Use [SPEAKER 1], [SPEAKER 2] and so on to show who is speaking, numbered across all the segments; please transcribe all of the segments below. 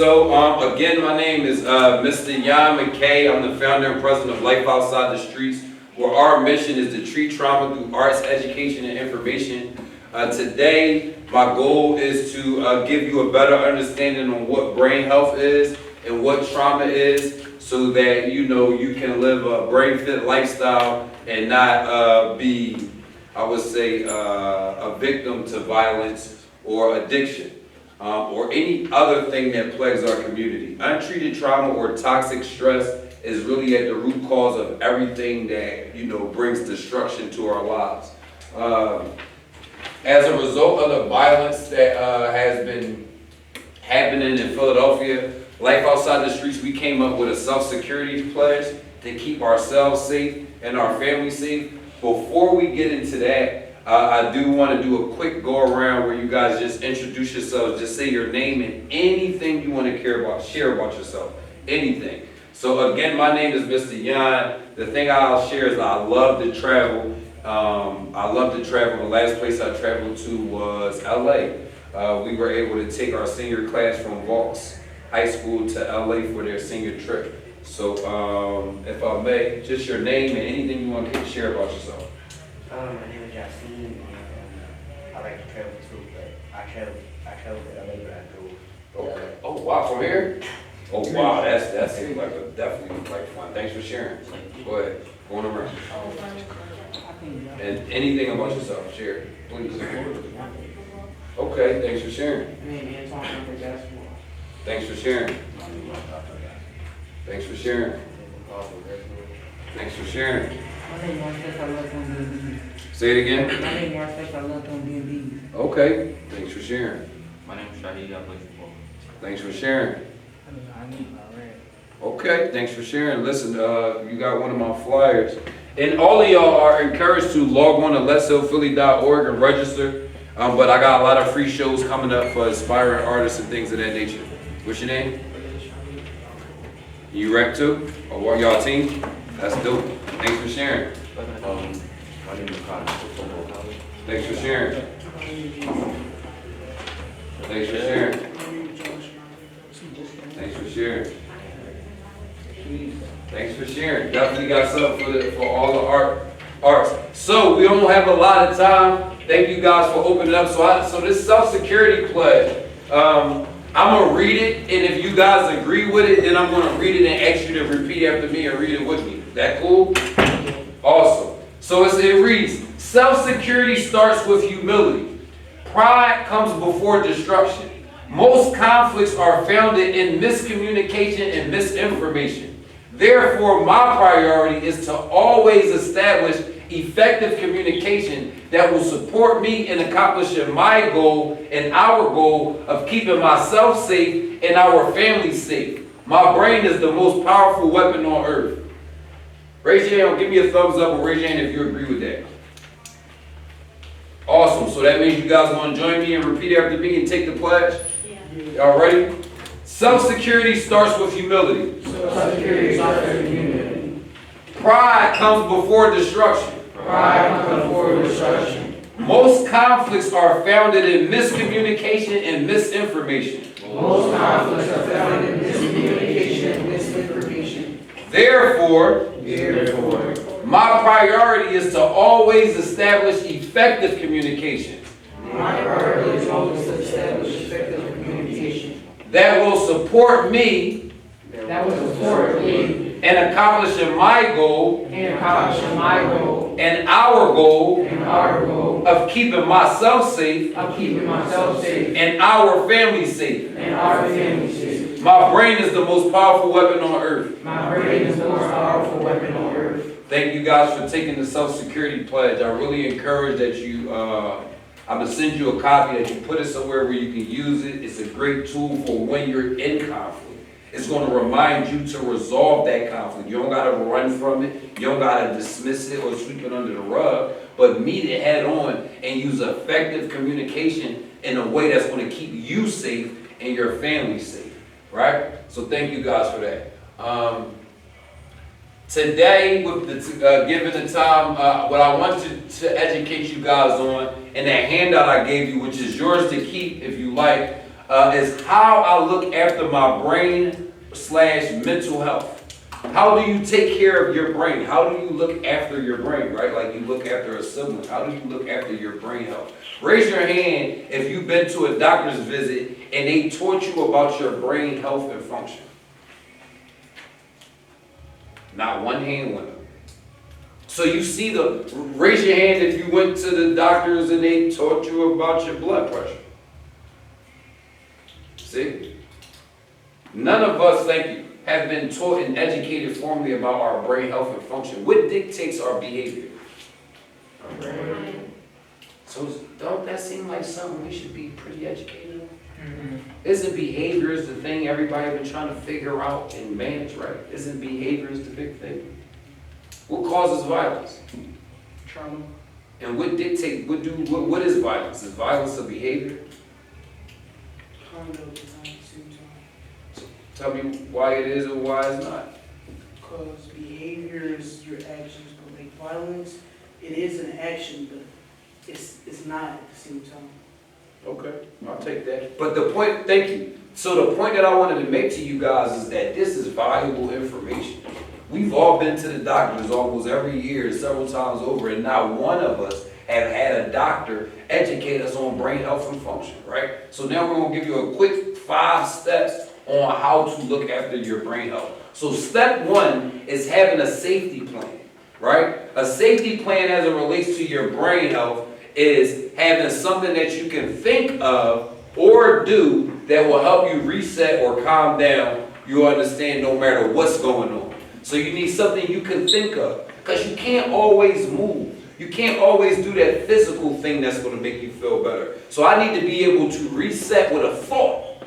[SPEAKER 1] Again, my name is Mr. Jan McKay. I'm the founder and president of Life Outside the Streets, where our mission is to treat trauma through arts, education, and information. Today, my goal is to give you a better understanding on what brain health is and what trauma is, so that you can live a brain-fit lifestyle and not be, I would say, a victim to violence or addiction. Or any other thing that plagues our community. Untreated trauma or toxic stress is really at the root cause of everything that brings destruction to our lives. As a result of the violence that has been happening in Philadelphia, Life Outside the Streets, we came up with a self-security pledge to keep ourselves safe and our families safe. Before we get into that, I do want to do a quick go around where you guys just introduce yourselves, just say your name and anything you want to share about yourself, anything. So again, my name is Mr. Jan. The thing I'll share is I love to travel. The last place I traveled to was LA. We were able to take our senior class from Vaux High School to LA for their senior trip. So if I may, just your name and anything you want to share about yourself.
[SPEAKER 2] My name is Yasin, and I like to travel too, but I travel to LA, but I go.
[SPEAKER 1] Okay. Oh wow, from here? Oh wow, that seems like definitely like fun. Thanks for sharing. Go ahead, going around. And anything about yourself, share, please. Okay, thanks for sharing. Thanks for sharing. Thanks for sharing. Thanks for sharing. Say it again.
[SPEAKER 3] My name is Marcus. I love on D&D.
[SPEAKER 1] Okay, thanks for sharing.
[SPEAKER 4] My name is Shahid. I play football.
[SPEAKER 1] Thanks for sharing.
[SPEAKER 3] I need my red.
[SPEAKER 1] Okay, thanks for sharing. Listen, you got one of my flyers. And all of y'all are encouraged to log on to letshealphilly.org and register. But I got a lot of free shows coming up for aspiring artists and things of that nature. What's your name? You rap too? Or what, y'all team? That's dope. Thanks for sharing.
[SPEAKER 4] My name is Connor. Football college.
[SPEAKER 1] Thanks for sharing. Thanks for sharing. Thanks for sharing. Thanks for sharing. Definitely got something for all the arts. So we don't have a lot of time. Thank you guys for opening up. So this self-security pledge, I'm gonna read it, and if you guys agree with it, then I'm gonna read it and ask you to repeat after me and read it with me. That cool? Awesome. So it reads, self-security starts with humility. Pride comes before destruction. Most conflicts are founded in miscommunication and misinformation. Therefore, my priority is to always establish effective communication that will support me in accomplishing my goal and our goal of keeping myself safe and our family safe. My brain is the most powerful weapon on earth. Raise your hand, give me a thumbs up, or raise your hand if you agree with that. Awesome, so that means you guys want to join me and repeat after me and take the pledge? Yeah. Y'all ready? Self-security starts with humility.
[SPEAKER 3] Self-security starts with humility.
[SPEAKER 1] Pride comes before destruction.
[SPEAKER 3] Pride comes before destruction.
[SPEAKER 1] Most conflicts are founded in miscommunication and misinformation.
[SPEAKER 3] Most conflicts are founded in miscommunication and misinformation.
[SPEAKER 1] Therefore, my priority is to always establish effective communication.
[SPEAKER 3] My priority is always to establish effective communication
[SPEAKER 1] that will support me in accomplishing my goal and our goal of keeping myself safe and our family safe. My brain is the most powerful weapon on earth. Thank you guys for taking the self-security pledge. I really encourage that you, I'm going to send you a copy that you put it somewhere where you can use it. It's a great tool for when you're in conflict. It's going to remind you to resolve that conflict. You don't got to run from it. You don't got to dismiss it or sweep it under the rug, but meet it head on and use effective communication in a way that's going to keep you safe and your family safe, right? So thank you guys for that. Today, with the given the time, what I want to educate you guys on, and that handout I gave you, which is yours to keep if you like, is how I look after my brain/mental health. How do you take care of your brain? How do you look after your brain, right? Like you look after a sibling. How do you look after your brain health? Raise your hand if you've been to a doctor's visit and they taught you about your brain health and function. Not one hand went up. So you see raise your hand if you went to the doctors and they taught you about your blood pressure. See? None of us, thank you, have been taught and educated formally about our brain health and function. What dictates our behavior? Our brain. So don't that seem like something we should be pretty educated on? Isn't behaviors the thing everybody been trying to figure out and manage, right? Isn't behaviors the big thing? What causes violence?
[SPEAKER 3] Trauma.
[SPEAKER 1] And what is violence? Is violence a behavior?
[SPEAKER 3] Conduct is not symptom.
[SPEAKER 1] Tell me why it is and why it's not.
[SPEAKER 3] Because behavior is your actions, but like violence, it is an action, but it's not at the same time.
[SPEAKER 1] Okay, I'll take that. But the point, thank you. So the point that I wanted to make to you guys is that this is valuable information. We've all been to the doctors almost every year, several times over, and not one of us have had a doctor educate us on brain health and function, right? So now we're gonna give you a quick 5 steps on how to look after your brain health. So step 1 is having a safety plan, right? A safety plan as it relates to your brain health is having something that you can think of or do that will help you reset or calm down. You understand, no matter what's going on. So you need something you can think of, because you can't always move. You can't always do that physical thing that's going to make you feel better. So I need to be able to reset with a thought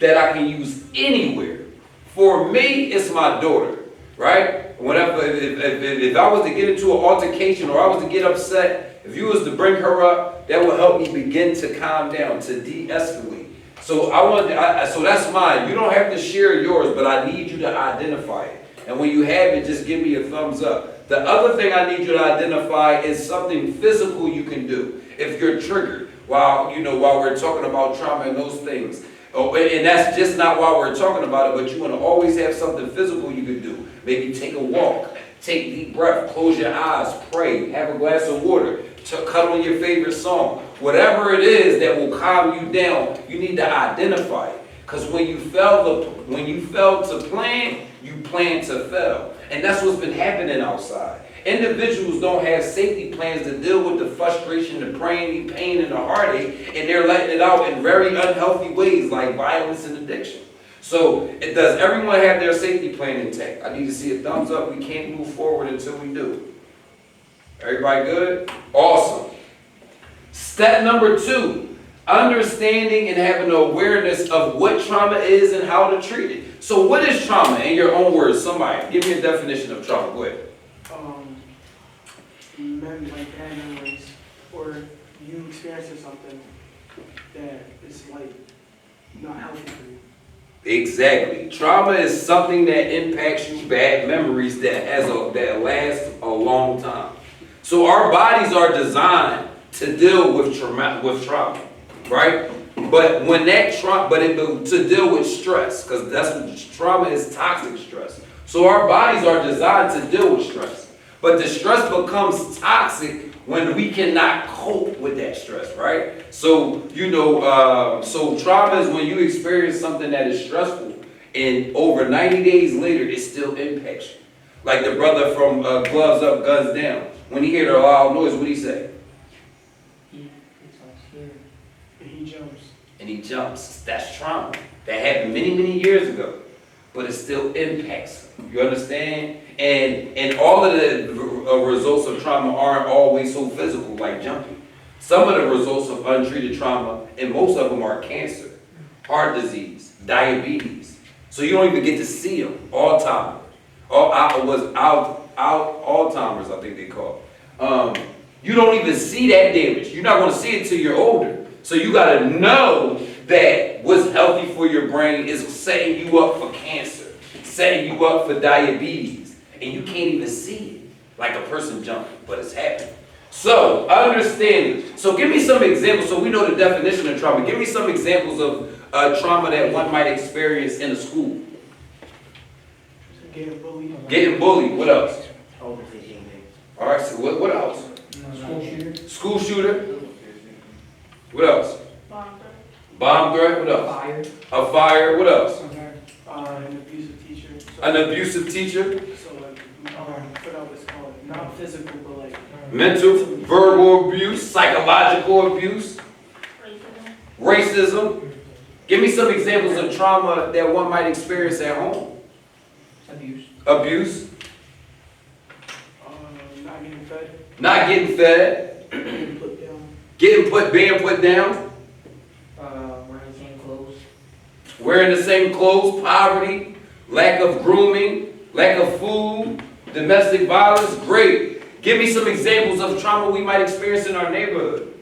[SPEAKER 1] that I can use anywhere. For me, it's my daughter, right? Whenever, if I was to get into an altercation or I was to get upset, if you was to bring her up, that will help me begin to calm down, to de-escalate. So so that's mine. You don't have to share yours, but I need you to identify it. And when you have it, just give me a thumbs up. The other thing I need you to identify is something physical you can do. If you're triggered, while we're talking about trauma and those things. Oh, and that's just not while we're talking about it, but you want to always have something physical you can do. Maybe take a walk, take a deep breath, close your eyes, pray, have a glass of water, cut on your favorite song. Whatever it is that will calm you down, you need to identify it. Because when you fail to plan, you plan to fail. And that's what's been happening outside. Individuals don't have safety plans to deal with the frustration, the pain, and the heartache, and they're letting it out in very unhealthy ways like violence and addiction. So, does everyone have their safety plan intact? I need to see a thumbs up. We can't move forward until we do. Everybody good? Awesome. Step number 2, understanding and having an awareness of what trauma is and how to treat it. So what is trauma in your own words? Somebody, give me a definition of trauma. Go ahead.
[SPEAKER 3] Like bad memories, or you experiencing something that is like not healthy for you.
[SPEAKER 1] Exactly. Trauma is something that impacts you, bad memories that lasts a long time. So our bodies are designed to deal with trauma, right? But when to deal with stress, because that's what trauma is, toxic stress. So our bodies are designed to deal with stress. But the stress becomes toxic when we cannot cope with that stress, right? So, so trauma is when you experience something that is stressful and over 90 days later, it still impacts you. Like the brother from Gloves Up, Guns Down. When he heard a loud noise, what did he say?
[SPEAKER 3] He gets all scared. And he jumps.
[SPEAKER 1] And he jumps. That's trauma. That happened many, many years ago. But it still impacts him. You understand? And all of the results of trauma aren't always so physical, like jumping. Some of the results of untreated trauma, and most of them are cancer, heart disease, diabetes. So you don't even get to see them. Alzheimer's. Alzheimer's, I think they call it. You don't even see that damage. You're not going to see it till you're older. So you got to know that what's healthy for your brain is setting you up for cancer, setting you up for diabetes. And you can't even see it like a person jumping, but it's happening. So, understanding. So give me some examples so we know the definition of trauma. Give me some examples trauma that one might experience in a school?
[SPEAKER 3] Getting bullied.
[SPEAKER 1] Getting bullied, what else?
[SPEAKER 2] Over 15 days.
[SPEAKER 1] All right, so what else?
[SPEAKER 3] School shooter.
[SPEAKER 1] School shooter? What else? Bomb threat, what else?
[SPEAKER 3] Fire.
[SPEAKER 1] A fire, what else?
[SPEAKER 3] An abusive teacher.
[SPEAKER 1] An abusive teacher?
[SPEAKER 3] So like, what I was called, not physical, but like.
[SPEAKER 1] Mental, verbal abuse, psychological abuse, racism. Give me some examples of trauma that one might experience at home.
[SPEAKER 3] Abuse.
[SPEAKER 1] Abuse,
[SPEAKER 3] Not getting fed.
[SPEAKER 1] not getting fed,
[SPEAKER 3] Getting put down.
[SPEAKER 1] being put down,
[SPEAKER 3] Wearing the same clothes.
[SPEAKER 1] wearing the same clothes, poverty, lack of grooming, lack of food, domestic violence. Great. Give me some examples of trauma we might experience in our neighborhood.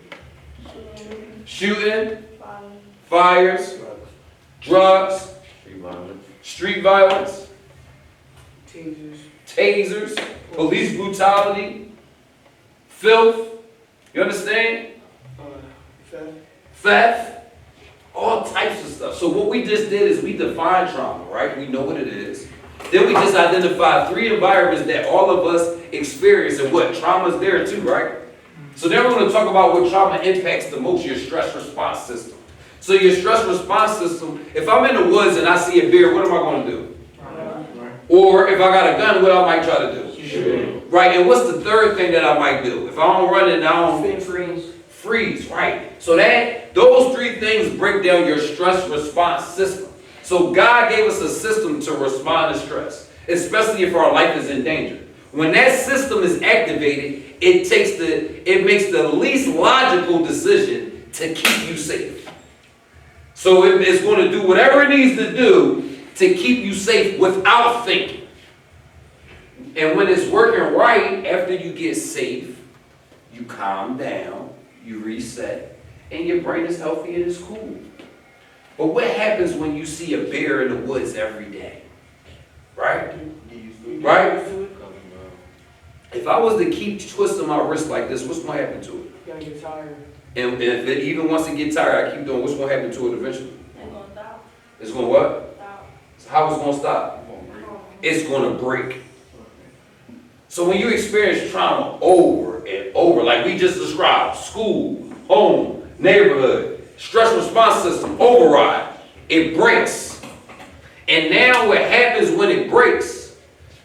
[SPEAKER 1] Shooting, fires, drugs, street violence,
[SPEAKER 3] Tasers.
[SPEAKER 1] tasers, police brutality, filth, you understand?
[SPEAKER 3] Theft.
[SPEAKER 1] Theft, all types of stuff. So what we just did is we defined trauma, right? We know what it is. Then we just identified 3 environments that all of us experience, and what trauma's there too, right? So then we're going to talk about what trauma impacts the most, your stress response system. So your stress response system, if I'm in the woods and I see a bear, what am I going to do? Or if I got a gun, what I might try to do?
[SPEAKER 3] Shoot.
[SPEAKER 1] Right, and what's the third thing that I might do? If I don't run it, I don't
[SPEAKER 3] Freeze.
[SPEAKER 1] freeze, right? So those 3 things break down your stress response system. So God gave us a system to respond to stress, especially if our life is in danger. When that system is activated, it makes the least logical decision to keep you safe. So it's going to do whatever it needs to do to keep you safe without thinking. And when it's working right, after you get safe, you calm down, you reset, and your brain is healthy and it's cool. But what happens when you see a bear in the woods every day? Right? Right? If I was to keep twisting my wrist like this, what's going to happen to it?
[SPEAKER 3] You gotta get tired.
[SPEAKER 1] And if it even wants to get tired, I keep doing, what's going to happen to it eventually? It's going to what? So how it's going to stop? It's going to break. So when you experience trauma over and over, like we just described, school, home, neighborhood, stress response system, override, it breaks. And now what happens when it breaks,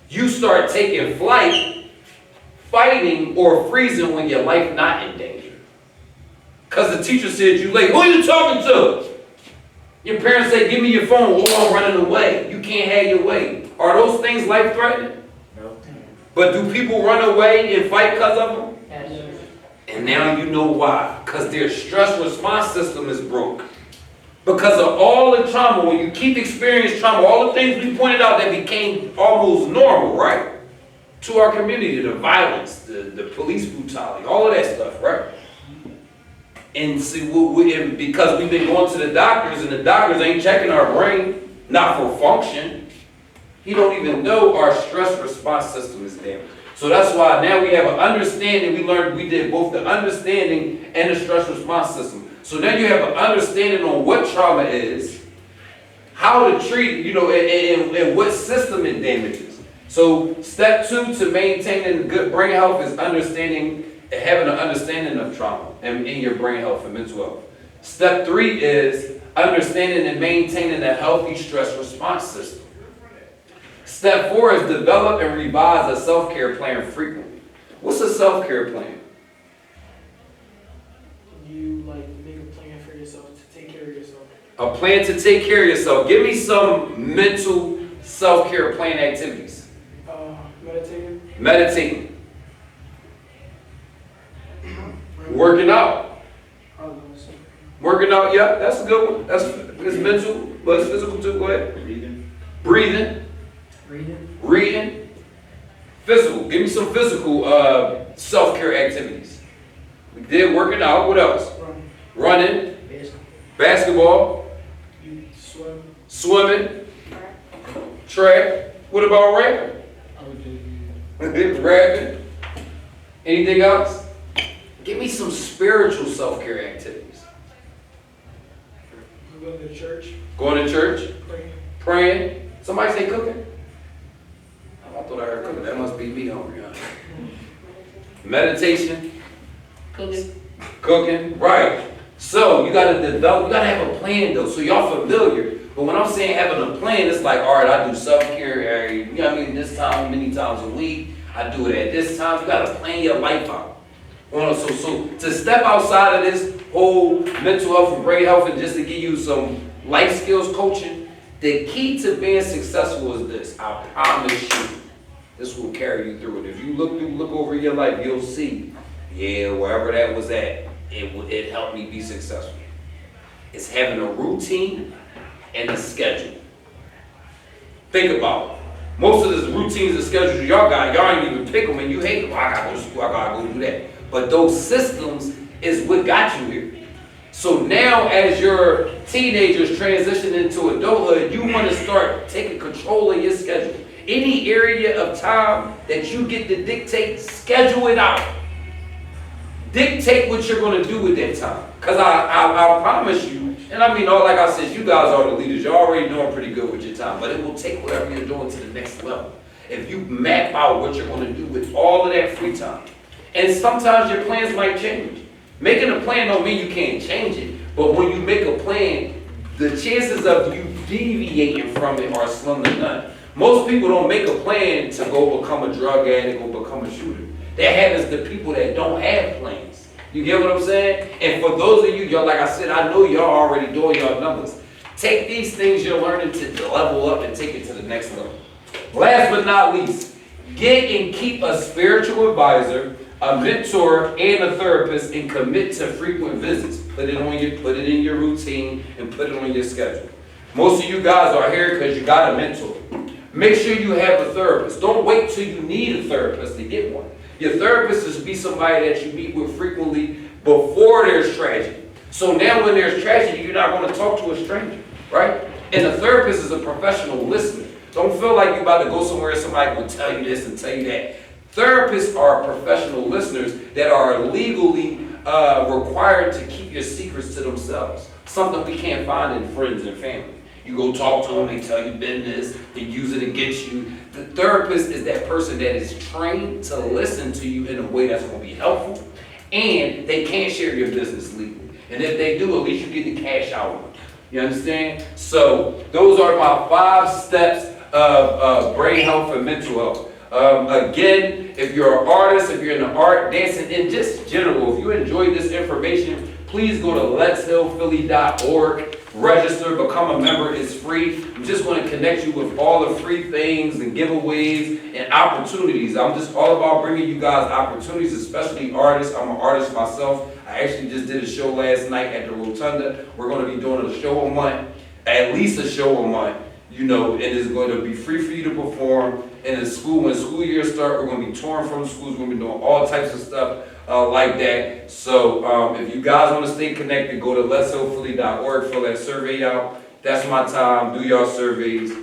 [SPEAKER 1] you start taking flight, fighting or freezing when your life not in danger. Because the teacher said you late. Who are you talking to? Your parents say, give me your phone. Oh, I'm running away. You can't have your way. Are those things life-threatening?
[SPEAKER 2] No.
[SPEAKER 1] But do people run away and fight because of them?
[SPEAKER 3] Yes.
[SPEAKER 1] And now you know why. Because their stress response system is broke. Because of all the trauma, when you keep experiencing trauma, all the things we pointed out that became almost normal, right? To our community, the violence, the police brutality, all of that stuff, right? And see, and because we've been going to the doctors, and the doctors ain't checking our brain, not for function, he don't even know our stress response system is damaged. So that's why now we have an understanding. We did both the understanding and the stress response system. So now you have an understanding on what trauma is, how to treat it, and what system it damages. So step 2 to maintaining good brain health is having an understanding of trauma and in your brain health and mental health. Step 3 is understanding and maintaining a healthy stress response system. Step 4 is develop and revise a self-care plan frequently. What's a self-care plan?
[SPEAKER 3] You make a plan for yourself to take care of yourself.
[SPEAKER 1] A plan to take care of yourself. Give me some mental self-care plan activities.
[SPEAKER 3] Meditating.
[SPEAKER 1] Meditating. Working out. Working out, yeah, that's a good one. It's mental, but it's physical too. Go ahead. Breathing. Reading. Physical. Give me some physical self-care activities. We did working out. What else? Running. Basketball. Swimming. Track. What about rapping? Rapping. Anything else? Give me some spiritual self-care activities.
[SPEAKER 5] Going to church,
[SPEAKER 1] Going to church?
[SPEAKER 5] praying.
[SPEAKER 1] Praying? Somebody say cooking? Oh, I thought I heard cooking. That must be me hungry, huh? Meditation? Cooking, right. So you gotta develop, you gotta have a plan though, so y'all familiar. But when I'm saying having a plan, it's like, all right, I do self-care, you know what I mean, this time, many times a week. I do it at this time. You gotta plan your life out. So to step outside of this whole mental health and brain health and just to give you some life skills coaching, the key to being successful is this. I promise you, this will carry you through it. If you look over your life, you'll see, yeah, wherever that was at, it helped me be successful. It's having a routine and a schedule. Think about it. Most of the routines and schedules y'all ain't even pick them and you hate them. I gotta go to school, I gotta go do that. But those systems is what got you here. So now as your teenagers transition into adulthood, you want to start taking control of your schedule. Any area of time that you get to dictate, schedule it out. Dictate what you're going to do with that time. Because I promise you, and I mean, like I said, you guys are the leaders. You're already doing pretty good with your time. But it will take whatever you're doing to the next level. If you map out what you're going to do with all of that free time. And sometimes your plans might change. Making a plan don't mean you can't change it. But when you make a plan, the chances of you deviating from it are slim to none. Most people don't make a plan to go become a drug addict or become a shooter. That happens to people that don't have plans. You get what I'm saying? And for those of you, y'all, like I said, I know y'all already doing y'all numbers. Take these things you're learning to level up and take it to the next level. Last but not least, get and keep a spiritual advisor, a mentor, and a therapist, and commit to frequent visits. Put it in your routine and put it on your schedule. Most of you guys are here because you got a mentor. Make sure you have a therapist. Don't wait till you need a therapist to get one. Your therapist is to be somebody that you meet with frequently before there's tragedy. So now when there's tragedy, you're not going to talk to a stranger, right? And a therapist is a professional listener. Don't feel like you're about to go somewhere and somebody will tell you this and tell you that. Therapists are professional listeners that are legally required to keep your secrets to themselves. Something we can't find in friends and family. You go talk to them, they tell you business, they use it against you. The therapist is that person that is trained to listen to you in a way that's going to be helpful, and they can't share your business legally. And if they do, at least you get the cash out of them. You understand? So those are my 5 steps of brain health and mental health. Again, if you're an artist, if you're in the art, dancing, and just general, if you enjoyed this information, please go to letshealphilly.org. Register, become a member, it's free. I'm just going to connect you with all the free things and giveaways and opportunities. I'm just all about bringing you guys opportunities, especially artists. I'm an artist myself. I actually just did a show last night at the Rotunda. We're going to be doing a show a month, at least a show a month, you know, and it's going to be free for you to perform. And in school, when school year starts, we're going to be touring from the schools. We're going to be doing all types of stuff like that. So if you guys want to stay connected, go to letshealphilly.org, fill that survey out. That's my time. Do y'all surveys.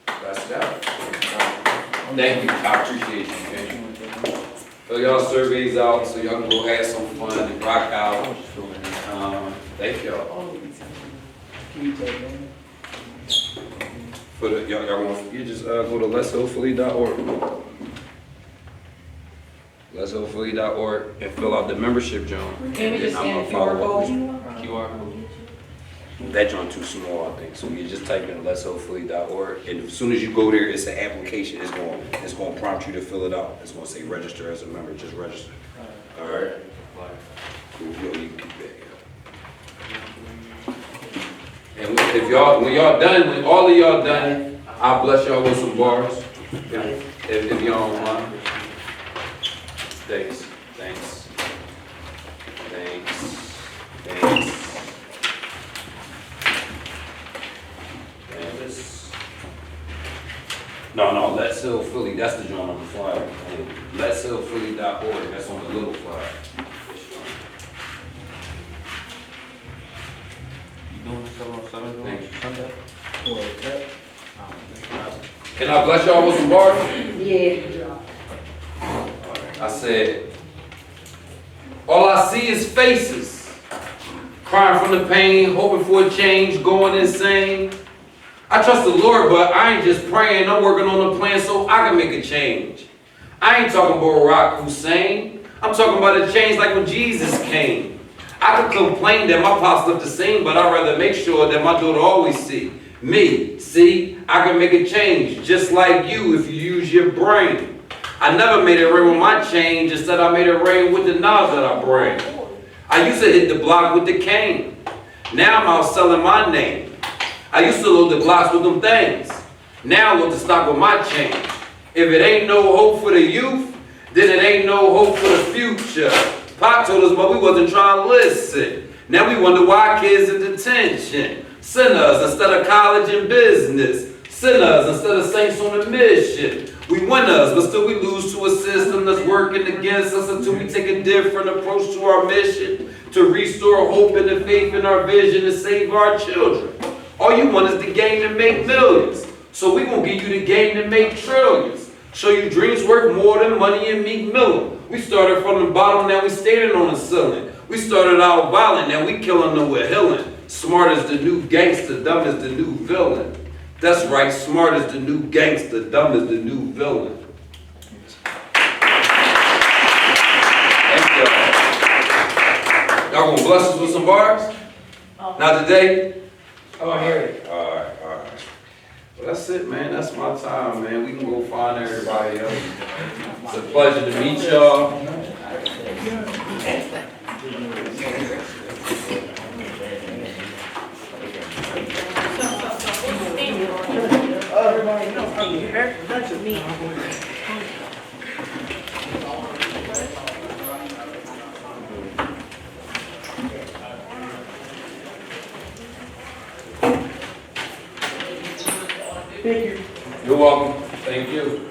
[SPEAKER 1] That's that. Thank you. I appreciate you. Okay? Fill y'all surveys out so y'all can go have some fun and rock out. Thank y'all. For the, y'all want, you just go to letshealphilly.org. letshealphilly.org and fill out the membership joint.
[SPEAKER 6] Can we just scan a QR code?
[SPEAKER 1] That joint too small, I think. So you just type in letshealphilly.org, and as soon as you go there, it's an application. It's going to prompt you to fill it out. It's going to say register as a member. Just register. All right. Cool. Yo, you can keep that. And when y'all done, when all of y'all done, I'll bless y'all with some bars. If y'all don't mind. Thanks. No, Let's Heal Philly, that's the joint on the flyer. letshealphilly.org, that's on the little flyer.
[SPEAKER 4] You doing this on Sunday?
[SPEAKER 1] Thank you. Can I bless y'all with some bars?
[SPEAKER 6] Yeah.
[SPEAKER 1] I said, all I see is faces. crying from the pain, hoping for a change, going insane. I trust the Lord, but I ain't just praying. I'm working on a plan so I can make a change. I ain't talking about Barack Hussein. I'm talking about a change like when Jesus came. I could complain that my pops look the same, but I'd rather make sure that my daughter always see me. See, I can make a change just like you if you use your brain. I never made it rain with my change. Instead, I made it rain with the knowledge that I bring. I used to hit the block with the cane. Now I'm out selling my name. I used to load the blocks with them things. Now I load the stock with my change. If it ain't no hope for the youth, then it ain't no hope for the future. Pop told us, but we wasn't trying to listen. Now we wonder why kids in detention. Sinners instead of college and business. Sinners instead of saints on a mission. We winners, but still we lose to a system that's working against us until we take a different approach to our mission, to restore hope and the faith in our vision to save our children. All you want is the game to make millions. So we gonna give you the game to make trillions. Show you dreams worth more than money and Meek Mill. We started from the bottom, now we standing on the ceiling. We started out violent, now we killing them with healing. Smart as the new gangster, dumb as the new villain. That's right, smart as the new gangster, dumb as the new villain. Thank y'all. Y'all gonna bless us with some bars? Not today?
[SPEAKER 3] Oh, I hear it.
[SPEAKER 1] All right. Well, that's it, man. That's my time, man. We can go find everybody else. It's a pleasure to meet y'all.
[SPEAKER 3] Thank you.
[SPEAKER 1] You're welcome. Thank you.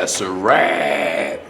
[SPEAKER 1] That's a wrap.